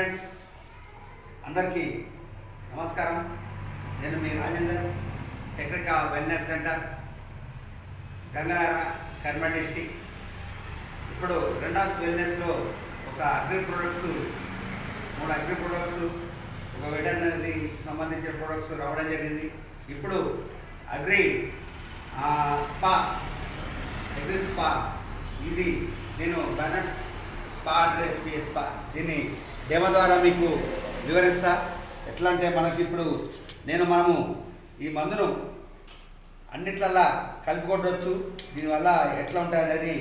Friends అందరికీ నమస్కారం. నేను మీ Rajender, Chakrika wellness centre, Gangadhara, Kurnool district. ఇప్పుడు రెండాస్ వెల్నెస్లో ఒక అగ్రి ప్రొడక్ట్స్, 3 అగ్రి ప్రొడక్ట్స్, ఒక వెటర్నరీ సంబంధించిన ప్రొడక్ట్స్ రావడం జరిగింది. ఇప్పుడు అగ్రి స్పా ఇది నేను బ్యానర్స్ స్పా అడ్రస్ స్పా దీన్ని డెమో ద్వారా మీకు వివరిస్తా. ఎట్లా అంటే మనకి ఇప్పుడు మనము ఈ మందును అన్నిట్లల్లా కలిపి కొట్టవచ్చు. దీనివల్ల ఎట్లా ఉంటుంది అనేది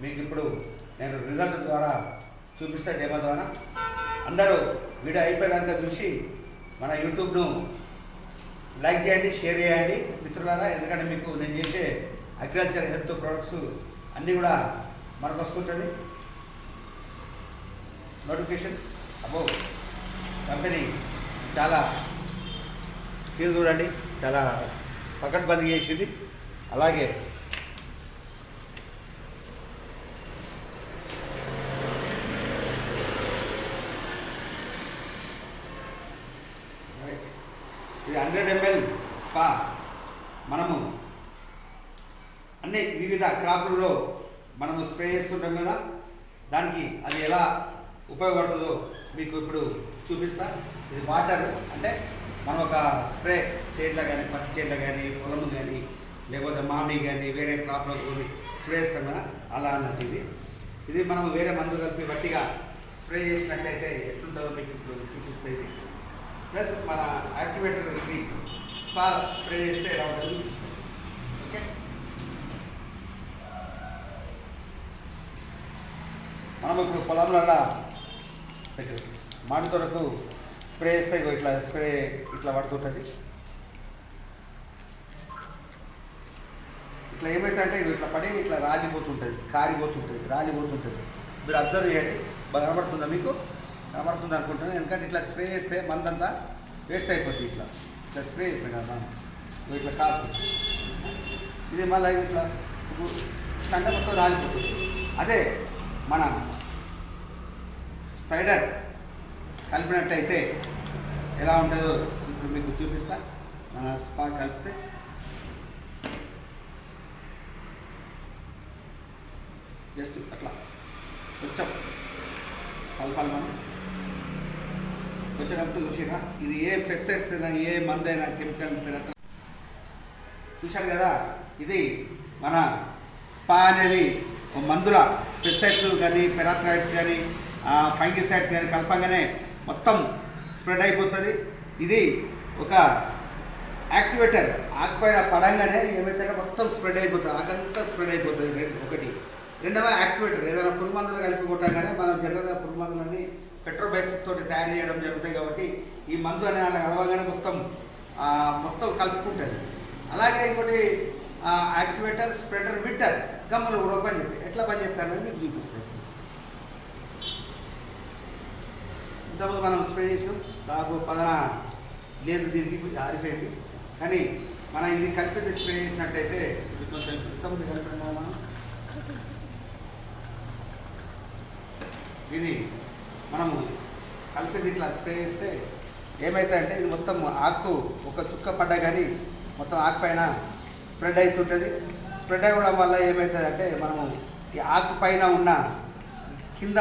మీకు ఇప్పుడు నేను రిజల్ట్ ద్వారా చూపిస్తా, డెమో ద్వారా. అందరూ వీడియో అయిపోయేదాకా చూసి మన యూట్యూబ్ను లైక్ చేయండి, షేర్ చేయండి మిత్రులారా. ఎందుకంటే మీకు నేను చేసే అగ్రికల్చర్ హెల్త్ ప్రొడక్ట్స్ అన్నీ కూడా మనకు వస్తుంటుంది. నోటిఫికేషన్ అబో కంపెనీ చాలా సీల్ చూడండి, చాలా పకడ్బందీ చేసింది. అలాగే ఇది 100 ml స్పా. మనము అన్ని వివిధ క్రాపులలో మనము స్ప్రే చేస్తుంటాం కదా, దానికి అది ఎలా ఉపయోగపడుతుందో మీకు ఇప్పుడు చూపిస్తా. ఇది వాటర్ అంటే మనం ఒక స్ప్రే చేతిలో కానీ, పత్తి చేతిలో కానీ, పొలము కానీ, లేకపోతే మామిడి కానీ, వేరే క్రాప్లో కొన్ని స్ప్రే చేస్తాం కదా, అలా అన్నట్టు ఇది మనం వేరే మందు కలిపి గట్టిగా స్ప్రే చేసినట్టయితే ఎట్లుంటుందో మీకు ఇప్పుడు చూపిస్తుంది. ప్లస్ మన యాక్టివేటర్ ఇది స్పా స్ప్రే చేస్తే ఎలా ఉంటుందో చూపిస్తుంది. ఓకే, మనం ఇప్పుడు పొలంలో మామిడి తోటకు స్ప్రే చేస్తే ఇట్లా స్ప్రే ఇట్లా పడుతుంటుంది. ఇట్లా ఏమైతే అంటే ఇట్లా పడి ఇట్లా రాలిపోతుంటుంది, రాలిపోతుంటుంది. మీరు అబ్జర్వ్ చేయండి, బాగా కనబడుతుందా మీకు? కనబడుతుంది అనుకుంటున్నాను. ఎందుకంటే ఇట్లా స్ప్రే చేస్తే మందంతా వేస్ట్ అయిపోతుంది. ఇట్లా స్ప్రే చేస్తాం కదా మనం, ఇట్లా కాలుతుంది. ఇది మళ్ళీ ఇట్లా అంటే మొత్తం రాలిపోతుంది. అదే మన స్పైడర్ కలిపినట్టయితే ఎలా ఉంటుందో ఇప్పుడు మీకు చూపిస్తా. మన స్పా కలిపితే జస్ట్ అట్లా కొంచెం కలపాలి మనం. కొంచెం కలిపి చూసిరా, ఇది ఏ పెస్టిసైడ్స్ అయినా, ఏ మందైనా, కెమికల్ చూశారు కదా. ఇది మన స్పా అనేది మందుల పెస్టిసైడ్స్ కానీ, పెరాథ్రాయిడ్స్ కానీ, ఫంగిసైడ్స్ కానీ కలపంగానే మొత్తం స్ప్రెడ్ అయిపోతుంది. ఇది ఒక యాక్టివేటర్, ఆకుపైన పడంగానే ఏమైతే మొత్తం స్ప్రెడ్ అయిపోతుంది, ఆకంతా స్ప్రెడ్ అయిపోతుంది. ఒకటి. రెండవ యాక్టివేటర్, ఏదైనా పురుగు మందులు కలిపి కొట్టగానే మనం జనరల్గా పురుగు మందులన్నీ పెట్రోల్ బేస్ తోటి తయారు చేయడం జరుగుతాయి. కాబట్టి ఈ మందు అనే అలా కలవగానే మొత్తం కలుపుకుంటుంది. అలాగే ఇంకోటి యాక్టివేటర్, స్ప్రెడర్, మిట్టర్, గమ్ములు కూడా పనిచేస్తాయి. ఎట్లా పనిచేస్తాయి అనేది మీకు చూపిస్తాయి. ఇంతకుముందు మనం స్ప్రే చేసినాం, దాదాపు 10 లేదు, దీనికి ఆరిపోయింది. కానీ మనం ఇది కలిపి స్ప్రే చేసినట్టయితే ఇది కొంచెం ఇంతకుముందు కలిపిన కదా మనం, ఇది మనము కలిపి ఇట్లా స్ప్రే చేస్తే ఏమవుతుంది అంటే ఇది మొత్తం ఆకు ఒక చుక్క పడ్డా కానీ మొత్తం ఆకు పైన స్ప్రెడ్ అవుతుంటుంది. స్ప్రెడ్ అవ్వడం వల్ల ఏమవుతుంది అంటే మనము ఈ ఆకు పైన ఉన్న కింద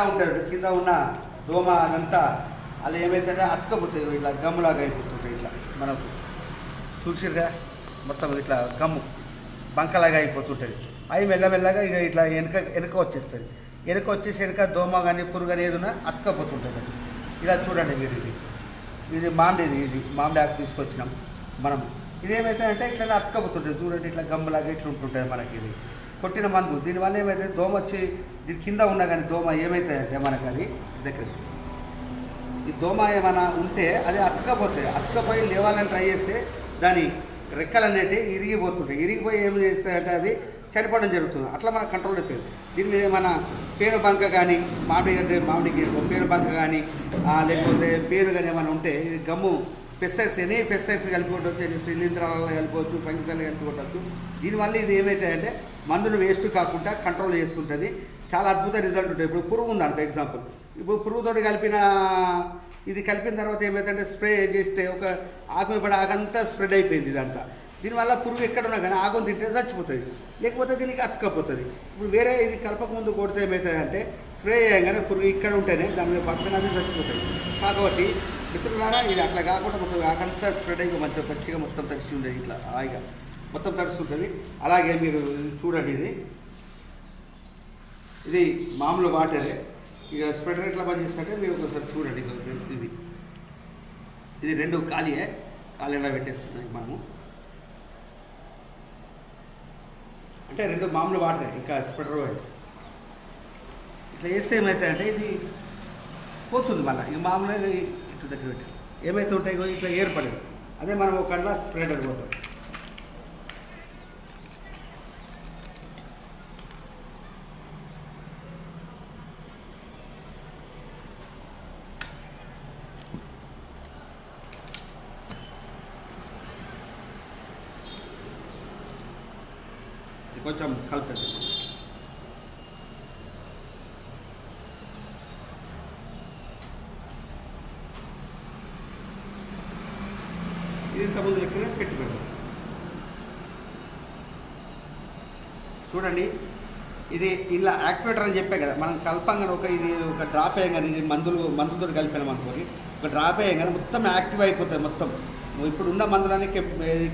ఉన్న దోమ అదంతా అలా ఏమైతుందంటే అతుకపోతుంది, ఇట్లా గమ్ములాగా అయిపోతుంటాయి. ఇట్లా మనకు చూసిరుగా మొత్తం ఇట్లా గమ్ము బంకలాగా అయిపోతుంటుంది. అవి మెల్లమెల్లగా ఇట్లా వెనక వచ్చేస్తుంది. వెనక దోమ కానీ, పురుగు కానీ ఏదైనా అతుకపోతుంటుంది. ఇలా చూడండి మీరు, ఇది మామిడి ఆకు తీసుకొచ్చినాం మనం. ఇదేమైతే అంటే ఇట్లా అతుకపోతుంటుంది చూడండి, ఇట్లా గమ్ములాగా ఇట్లా ఉంటుంటుంది మనకి. ఇది కొట్టిన మందు, దీనివల్ల ఏమైతే దోమ వచ్చి దీని కింద ఉన్నా కానీ దోమ ఏమవుతుందంటే మనకు అది దగ్గర ఈ దోమ ఏమైనా ఉంటే అది అతుకపోయి లేవాలని ట్రై చేస్తే దాని రెక్కలు అనేటివి ఇరిగిపోయి ఏం చేస్తాయంటే అది చనిపోవడం జరుగుతుంది. అట్లా మనకు కంట్రోల్ అవుతుంది. దీని మీద మన పేను బంక కానీ, మామిడికి పేను బంక కానీ, లేకపోతే పేను కానీ ఏమైనా ఉంటే ఇది గమ్ము పెస్టిసైడ్స్ కలిపి కొట్టవచ్చు, శిలీంధ్రాలలో కలిపవచ్చు, ఫంగిసైడ్లు కలిపి కొట్టవచ్చు. దీనివల్ల ఇది ఏమవుతాయంటే మందులు వేస్ట్ కాకుండా కంట్రోల్ చేస్తుంటుంది. చాలా అద్భుత రిజల్ట్ ఉంటుంది. ఇప్పుడు పురుగు ఉందనుకో, ఎగ్జాంపుల్, ఇప్పుడు పురుగుతోటి కలిపిన ఇది కలిపిన తర్వాత ఏమవుతుందంటే స్ప్రే చేస్తే ఒక ఆకు మీద పడి ఆకంతా స్ప్రెడ్ అయిపోయింది ఇదంతా. దీనివల్ల పురుగు ఎక్కడ ఉన్నా కానీ ఆకుని తింటే చచ్చిపోతుంది, లేకపోతే దీనికి అతుక్కపోతుంది. ఇప్పుడు వేరే ఇది కలపక ముందు కొడితే ఏమవుతుందంటే స్ప్రే చేయగానే పురుగు ఇక్కడ ఉంటేనే దాని మీద పడుతుంది, అది చచ్చిపోతుంది. కాబట్టి మిత్రులారా, ఇది అట్లా కాకుండా మొత్తం ఆకంతా స్ప్రెడ్ అయ్యి మంచిగా పచ్చిగా మొత్తం తడిచి ఉండేది, ఇట్లా హాయిగా మొత్తం తడుస్తుంటుంది. అలాగే మీరు చూడండి, ఇది మామూలు వాటరే. ఇక స్ప్రెడర్ ఎట్లా పనిచేస్తుంటే మీరు ఒకసారి చూడండి. ఇది 2 ఖాళీయే, ఖాళీలా పెట్టేస్తున్నాయి మనము. అంటే 2 మామూలు వాటరే, ఇంకా స్ప్రెడర్ అది ఇట్లా వేస్తే ఏమవుతాయంటే ఇది పోతుంది. మళ్ళీ ఇక మామూలుగా ఇటు దగ్గర పెట్టి ఏమైతే ఉంటాయో ఇట్లా ఏర్పడేది. అదే మనం ఒక గంటల స్ప్రెడర్ పోతాం. కొంచెం కలిపేది. ఇది ఇంతకుముందు లెక్కనే పెట్టి పెడతాం. చూడండి, ఇది ఇలా యాక్టివేటర్ అని చెప్పే కదా, మనం కలపంగానే ఇది ఒక డ్రాప్ వేయగానే, ఇది మందులతో కలిపాం అనుకోని, ఒక డ్రాప్ వేయగానే మొత్తం యాక్టివ్ అయిపోతుంది. మొత్తం ఇప్పుడు ఉన్న మందులన్నీ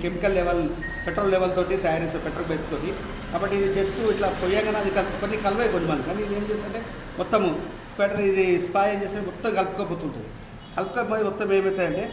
కెమికల్ లెవెల్, పెట్రోల్ లెవెల్ తోటి తయారు చేస్తారు, పెట్రోల్ బేస్ తోటి. కాబట్టి ఇది జస్ట్ ఇట్లా పొయ్యగానే అది కొన్ని కలవే కొన్ని మంది, కానీ ఇది ఏం చేస్తుంటే మొత్తము స్పెటర్ ఇది స్పాయ్ ఏం చేస్తే మొత్తం కలుపుకోపోతుంటుంది. కలుపుకపోయి మొత్తం ఏమవుతాయంటే